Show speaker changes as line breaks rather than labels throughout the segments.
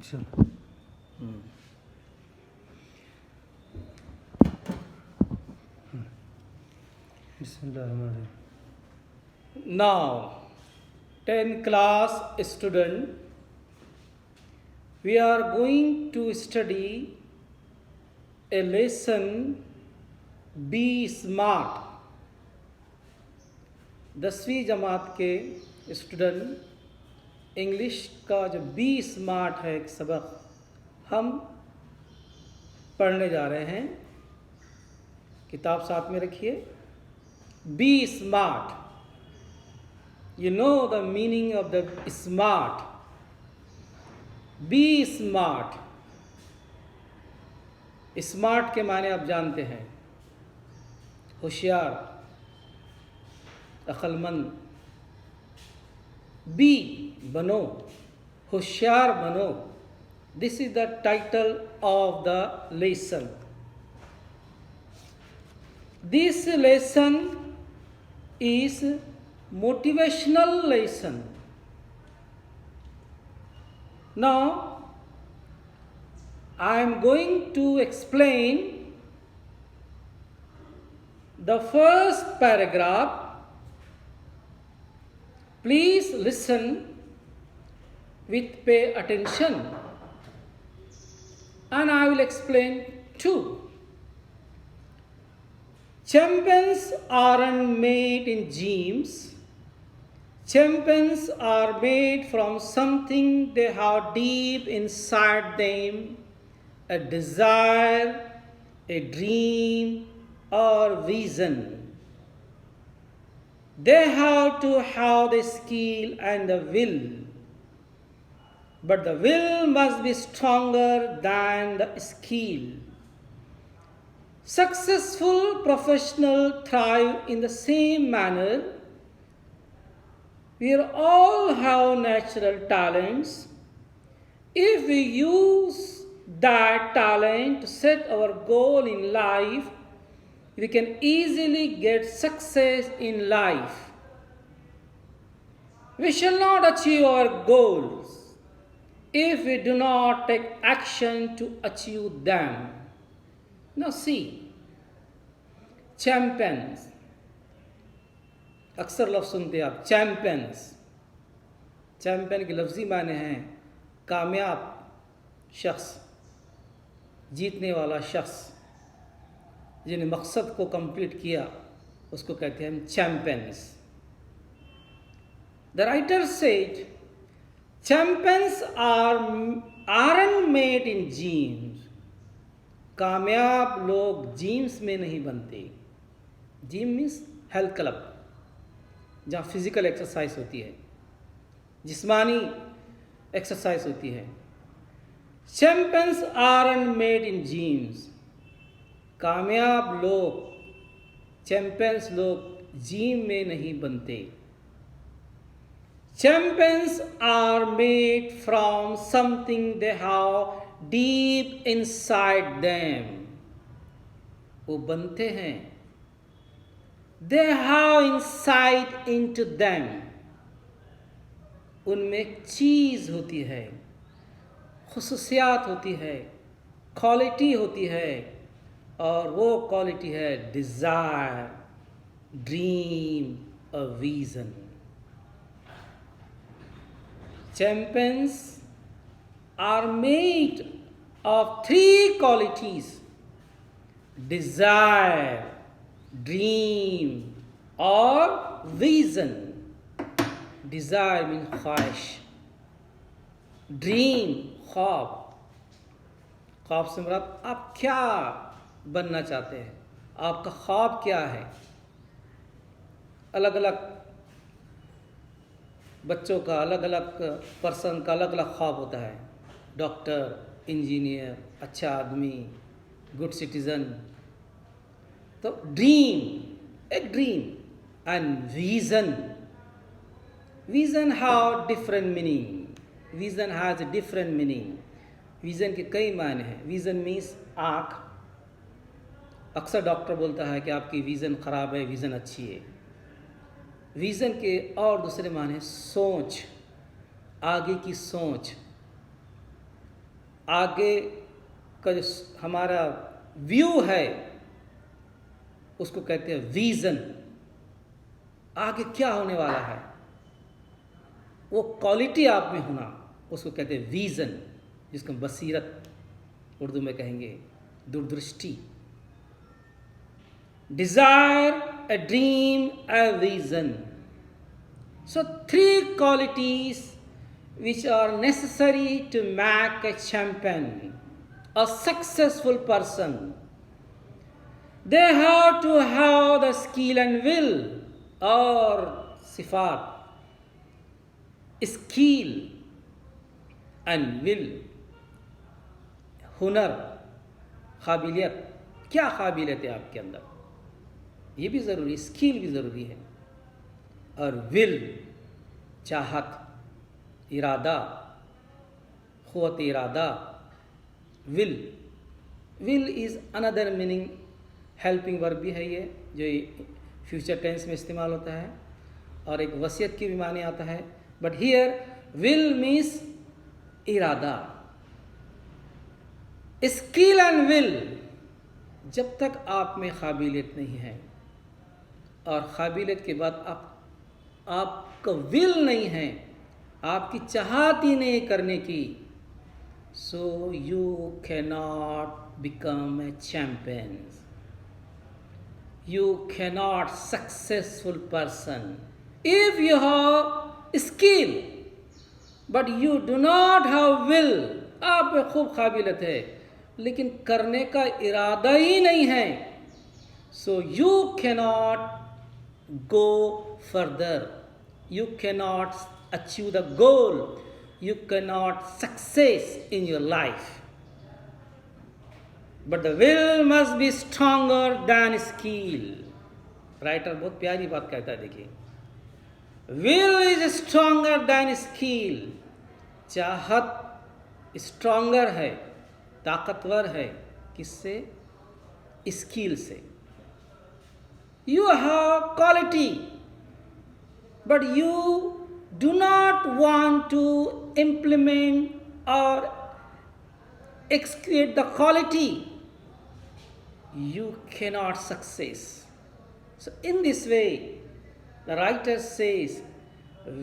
चलो बिस्मिल्लाहिर्रहमानिर्रहीम।
Now, 10th class student, we are going to study a lesson Be Smart. 10वीं जमात के student English का जो बी स्मार्ट है एक सबक हम पढ़ने जा रहे हैं। किताब साथ में रखिए। Be smart, you know the meaning of the smart. Be smart. Smart के माने आप जानते हैं, होशियार, अक्लमंद। बी बनो, होशियार बनो। This is the title of the lesson. This lesson is motivational lesson. Now I am going to explain the first paragraph. Please listen with pay attention, and I will explain too. Champions aren't made in gyms. Champions are made from something they have deep inside them, a desire, a dream, or vision. They have to have the skill and the will, but the will must be stronger than the skill. Successful professionals thrive in the same manner. We all have natural talents. If we use that talent to set our goal in life, we can easily get success in life. We shall not achieve our goals if we do not take action to achieve them. Now see, champions, अक्सर लफ्ज़ सुनते हैं आप, champions. Champion के लफ्ज़ी माने हैं कामयाब शख्स, जीतने वाला शख्स, जिन्हें मकसद को कंप्लीट किया उसको कहते हैं हम champions. The writer said champions aren't made in gyms. कामयाब लोग जिम्स में नहीं बनते। जिम मीन्स हेल्थ क्लब, जहाँ फिजिकल एक्सरसाइज होती है, जिस्मानी एक्सरसाइज होती है। Champions aren't made in gyms. कामयाब लोग, चैम्पियंस लोग जिम में नहीं बनते। Champions are made from something they have deep inside them. वो बनते हैं, they have insight into them. उनमें एक चीज़ होती है, खुसूसियात होती है, क्वालिटी होती है, और वो क्वालिटी है डिज़ायर, ड्रीम और vision. Champions are made of three qualities: desire, dream, or vision. Desire means ख्वाहिश, dream ख्वाब। ख्वाब से मुराद आप क्या बनना चाहते हैं, आपका ख्वाब क्या है। अलग अलग बच्चों का, अलग अलग पर्सन का अलग अलग ख्वाब होता है। डॉक्टर, इंजीनियर, अच्छा आदमी, गुड सिटीज़न। तो ड्रीम, एक dream, and vision. Vision have different meaning. Vision has a different meaning. Vision के कई मायने हैं। विज़न मीन्स आँख। अक्सर डॉक्टर बोलता है कि आपकी विज़न ख़राब है, विज़न अच्छी है। विज़न के और दूसरे माने सोच, आगे की सोच। आगे का जो हमारा व्यू है उसको कहते हैं विजन। आगे क्या होने वाला है, वो क्वालिटी आप में होना, उसको कहते हैं विजन, जिसको बसीरत उर्दू में कहेंगे, दूरदृष्टि। Desire, a dream, a vision. So 3 qualities which are necessary to make a champion, a successful person. They have to have the skill and will, or sifat, skill and will, हुनर, काबिलियत। क्या काबिलियत है आपके अंदर, ये भी ज़रूरी, स्किल भी ज़रूरी है। और विल, चाहत, इरादा, क़ुव्वत इरादा। Will is another meaning, helping verb भी है ये, जो फ्यूचर टेंस में इस्तेमाल होता है, और एक वसीयत की भी माने आता है। बट हियर विल मीन्स इरादा। स्किल एंड विल, जब तक आप में काबिलियत नहीं है और काबिलियत के बाद आपका विल नहीं है, आपकी चाहत ही नहीं करने की, so you can not become a champion, you can not successful person. If you have skill but you do not have will, आप में खूब काबिलियत है लेकिन करने का इरादा ही नहीं है, so you cannot go further, you cannot achieve the goal, you cannot success in your life. But the will must be stronger than skill. Writer बहुत प्यारी बात कहता है, देखिए, will is stronger than skill. चाहत स्ट्रॉन्गर है, ताकतवर है, किससे? स्किल से। You have quality, but you do not want to implement or execute the quality. You cannot success. So in this way, the writer says,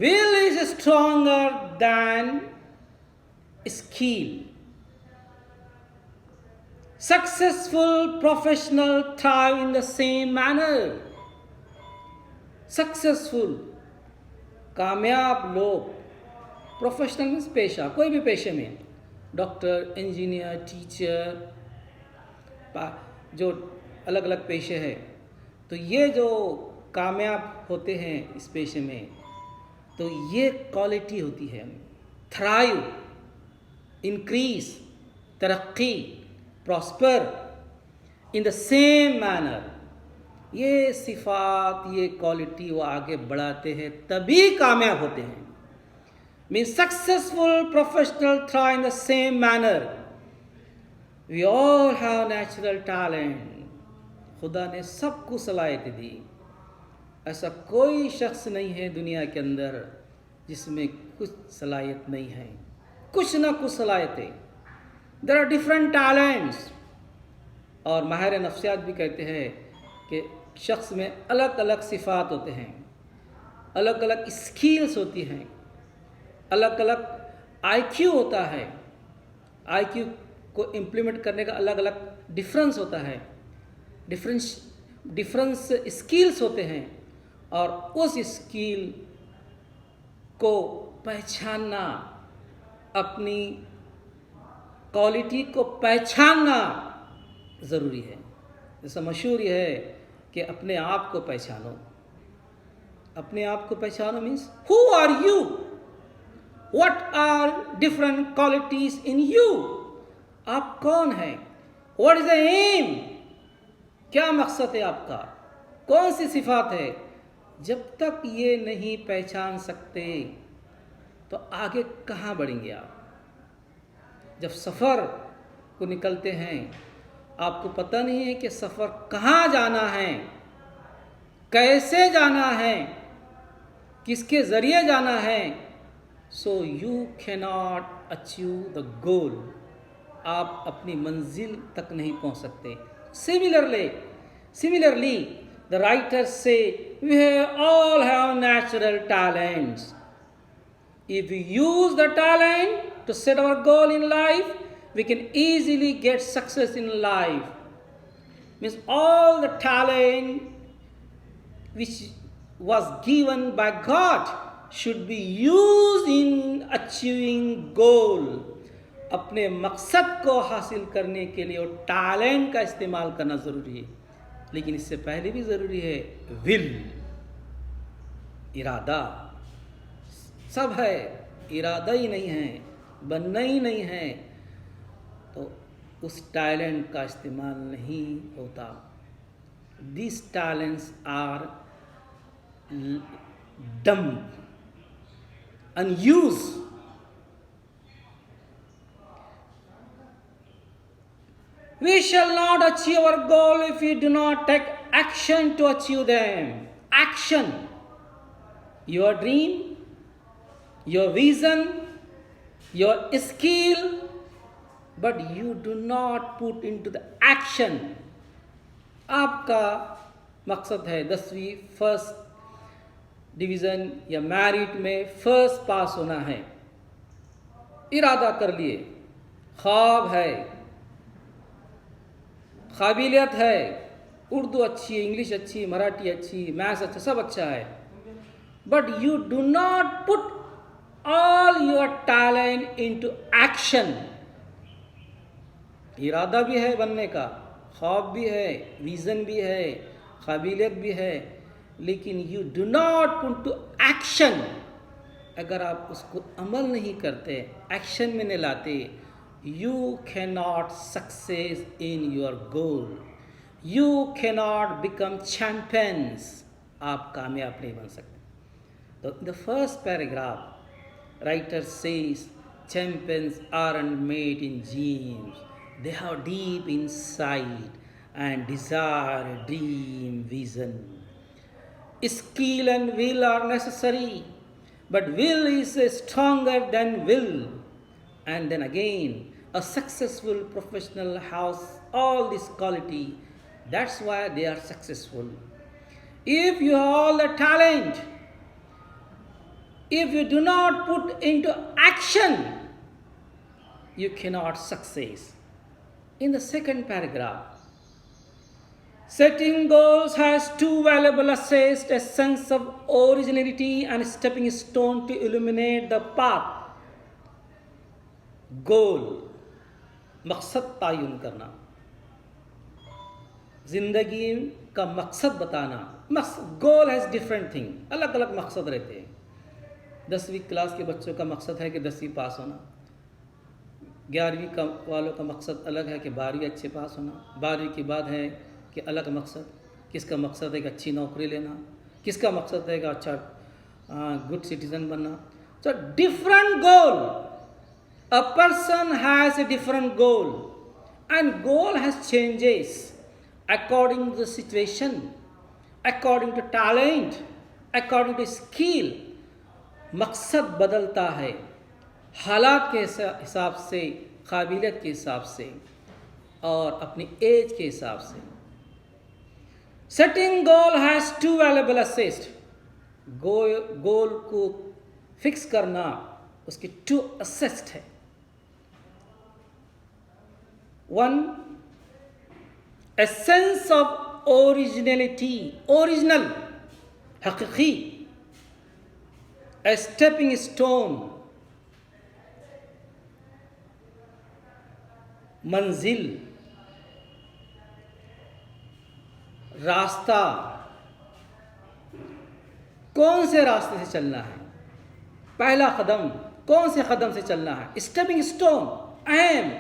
will is stronger than skill. Successful professional thrive in the same manner. Successful, कामयाब लोग, professional means पेशा, कोई भी पेशे में, doctor, engineer, teacher, जो अलग अलग पेशे हैं, तो ये जो कामयाब होते हैं इस पेशे में, तो ये क्वालिटी होती है, थ्राइव, इंक्रीज, तरक्की, prosper in the same manner. ये सिफात, ये क्वालिटी वो आगे बढ़ाते हैं, तभी कामयाब होते हैं। Means successful professional thrive in the same manner. We all have natural talent. खुदा ने सबको सलाहियत दी, ऐसा कोई शख्स नहीं है दुनिया के अंदर जिसमें कुछ सलाहियत नहीं है, कुछ ना कुछ सलाहियतें। There are different talents. और माहिर नफ्सियात भी कहते हैं कि शख्स में अलग अलग सिफ़ात होते हैं, अलग अलग स्किल्स होती हैं, अलग अलग आईक्यू होता है। आईक्यू को इम्प्लीमेंट करने का अलग अलग डिफरेंस होता है, डिफरेंस स्किल्स होते हैं, और उस स्किल को पहचानना, अपनी क्वालिटी को पहचानना ज़रूरी है। जैसा मशहूर ये है कि अपने आप को पहचानो। अपने आप को पहचानो means who are you, what are different qualities in you. आप कौन हैं, व्हाट इज द एम, क्या मकसद है आपका, कौन सी सिफात है। जब तक ये नहीं पहचान सकते तो आगे कहाँ बढ़ेंगे आप। जब सफ़र को निकलते हैं, आपको पता नहीं है कि सफ़र कहाँ जाना है, कैसे जाना है, किसके ज़रिए जाना है, so you can not achieve the goal आप अपनी मंजिल तक नहीं पहुंच सकते। Similarly, the writers say we all have natural talents. If we use the talent to set our goal in life, we can easily get success in life. Means all the talent which was given by God should be used in achieving goal. अपने मकसद को हासिल करने के लिए और talent का इस्तेमाल करना ज़रूरी है, लेकिन इससे पहले भी ज़रूरी है विल, इरादा। सब है, इरादा ही नहीं है, बनना ही नहीं है, तो उस टैलेंट का इस्तेमाल नहीं होता। These talents are dumb, unused. We shall not achieve our goal if we do not take action to achieve them. Action. Your dream, your vision, your skill, but you do not put into the action. आपका मकसद है 10वीं first division या merit में first pass होना है, इरादा कर लिए, ख्वाब है, काबिलियत है, उर्दू अच्छी है, इंग्लिश अच्छी, मराठी अच्छी, मैथ्स अच्छा, सब अच्छा है, but you do not put all your talent into action. इरादा भी है बनने का, ख्वाब भी है, विजन भी है, काबिलियत भी है, लेकिन you do not put to action. अगर आप उसको अमल नहीं करते, एक्शन में नहीं लाते, you cannot success in your goal. You cannot become champions. आप कामयाब नहीं बन सकते। तो in the first paragraph, writer says champions aren't made in gyms. They have deep insight and desire, dream, vision. Skill and will are necessary, but will is stronger than will. And then again, a successful professional has all this quality. That's why they are successful. If you have all the talent, if you do not put into action, you cannot succeed. In the second paragraph, setting goals has two valuable assets: a sense of originality and stepping stone to illuminate the path. गोल, मकसद तायुन करना, जिंदगी का मकसद बताना। गोल has different thing, अलग अलग मकसद रहते हैं। 10वीं क्लास के बच्चों का मकसद है कि 10वीं पास होना, 11वीं का वालों का मकसद अलग है कि 12वीं अच्छे पास होना, 12वीं के बाद है कि अलग मकसद, किसका मकसद है कि अच्छी नौकरी लेना, किसका मकसद है कि अच्छा गुड सिटीजन बनना। So different goal, a person has a different goal, and goal has changes according to the situation, according to talent, according to skill. मकसद बदलता है हालात के हिसाब से, काबिलियत के हिसाब से और अपनी एज के हिसाब से। Setting goal has two valuable assets. गोल को फिक्स करना, उसके 2 assets है। One, a sense of originality, original, हकीकी, a stepping stone, मंजिल, रास्ता, कौन से रास्ते से चलना है, पहला कदम, कौन से कदम से चलना है, स्टेपिंग स्टोन, अहम,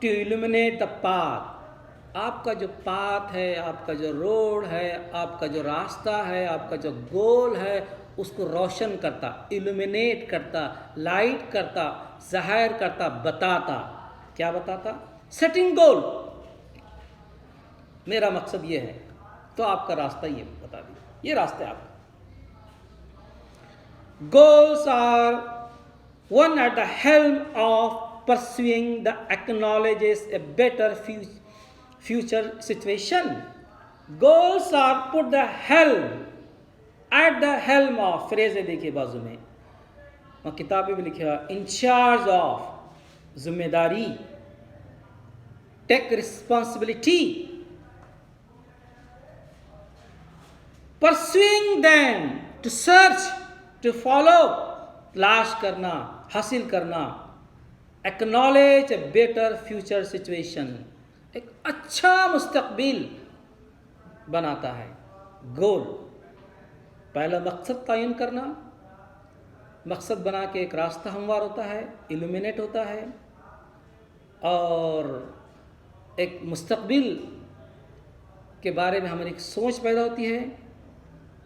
टू इल्यूमिनेट द पाथ। आपका जो पाथ है, आपका जो रोड है, आपका जो रास्ता है, आपका जो गोल है, उसको रोशन करता, इल्यूमिनेट करता, लाइट करता, ज़ाहिर करता, बताता। क्या बताता? सेटिंग गोल, मेरा मकसद ये है, तो आपका रास्ता ये बता दिया, ये रास्ता है आपका। Goals are one at the helm of pursuing the acknowledges a better future situation. Goals are put the helm at the helm of, phrase है देखिए बाजू में, और किताबें भी लिखा इन चार्ज ऑफ, जिम्मेदारी, take responsibility, pursuing them, to search, to follow, तलाश करना, हासिल करना, acknowledge a better future situation, एक अच्छा मुस्तकबिल बनाता है। गोल, पहला मकसद तयन करना, मकसद बना के एक रास्ता हमवार होता है, इल्यूमिनेट होता है, और एक मुस्तकबिल के बारे में हमारी एक सोच पैदा होती है।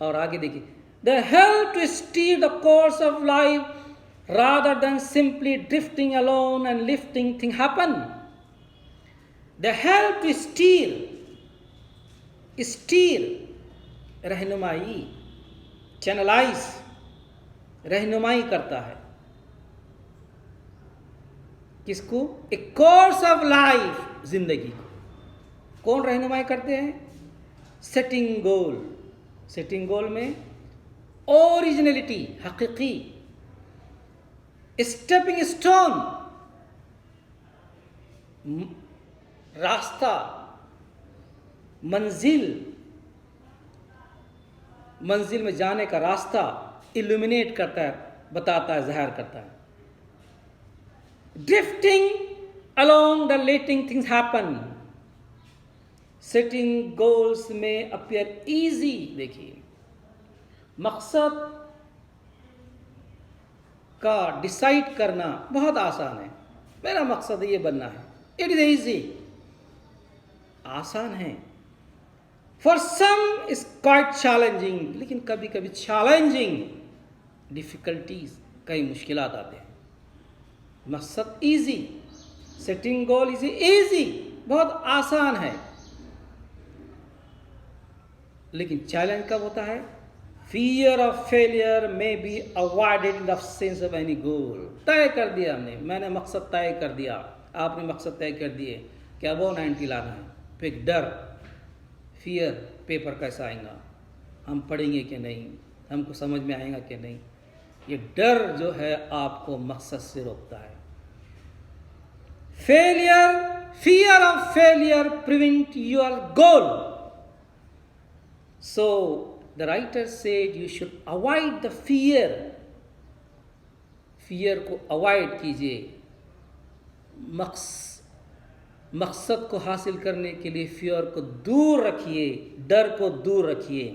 और आगे देखिए, the help to steer the course of life rather than simply drifting alone and lifting thing happen. The help to steer रहनुमाई, चैनलाइज, रहनुमाई करता है किसको? एक कोर्स ऑफ लाइफ, जिंदगी को। कौन रहनुमाई करते हैं? सेटिंग गोल, सेटिंग गोल में ओरिजिनलिटी, हकीकी, स्टेपिंग स्टोन, रास्ता, मंजिल में जाने का रास्ता इल्यूमिनेट करता है, बताता है, ज़ाहिर करता है। Drifting along the letting things happen, setting goals में अपीयर इजी। देखिए, मकसद का डिसाइड करना बहुत आसान है। मेरा मकसद ये बनना है, इट इज इजी, आसान है। For some is quite challenging, लेकिन कभी कभी चैलेंजिंग, डिफिकल्टीज, कई मुश्किलात आते हैं। मकसद easy, setting goal is easy, बहुत आसान है। लेकिन चैलेंज कब होता है? फियर ऑफ फेलियर में be avoided in the sense of any गोल। तय कर दिया हमने, मैंने मकसद तय कर दिया, आपने मकसद तय कर दिए कि अब वो 90 लाना है, तो एक डर, फियर, पेपर कैसा आएगा, हम पढ़ेंगे कि नहीं, हमको समझ में आएगा कि नहीं, ये डर जो है आपको मकसद से रोकता है। Failure, fear of failure prevent your goal. So the writer said you should avoid the fear. Fear को अवॉइड कीजिए, मकसद को हासिल करने के लिए फियर को दूर रखिए, डर को दूर रखिए।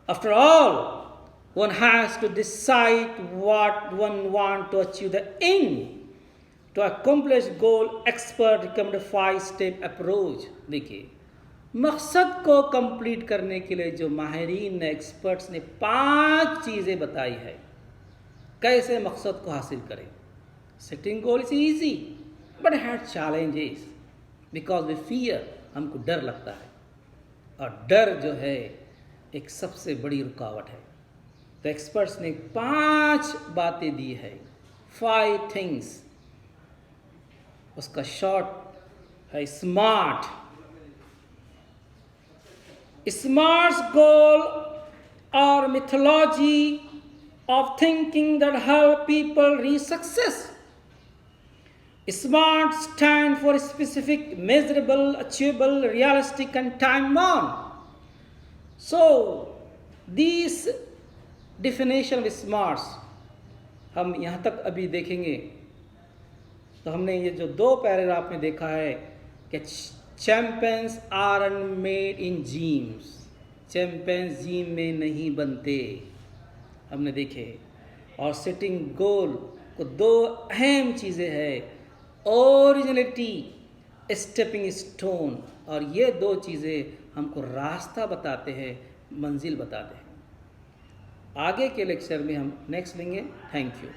After all, one has to decide what one want to achieve the end. To accomplish goal, expert recommend 5-step approach. देखिए, मकसद को कंप्लीट करने के लिए जो माहिरीन ने, एक्सपर्ट्स ने 5 चीज़ें बताई है, कैसे मकसद को हासिल करें। Setting goal is easy but had challenges because we fear, हमको डर लगता है, और डर जो है एक सबसे बड़ी रुकावट है। तो एक्सपर्ट्स ने 5 बातें दी है, 5 थिंग्स। उसका शॉर्ट है smart. Smart's goal or methodology of thinking that help people reach success. Smart stand for specific, measurable, achievable, realistic and time-bound. So, these definition of smarts हम यहाँ तक अभी देखेंगे। तो हमने ये जो 2 पैराग्राफ में देखा है कि champions are made in gyms, champions gym में नहीं बनते, हमने देखे। और सेटिंग गोल को 2 अहम चीज़ें हैं, ओरिजिनलिटी, स्टेपिंग स्टोन, और ये 2 चीज़ें हमको रास्ता बताते हैं, मंजिल बताते हैं। आगे के लेक्चर में हम नेक्स्ट लेंगे। Thank you.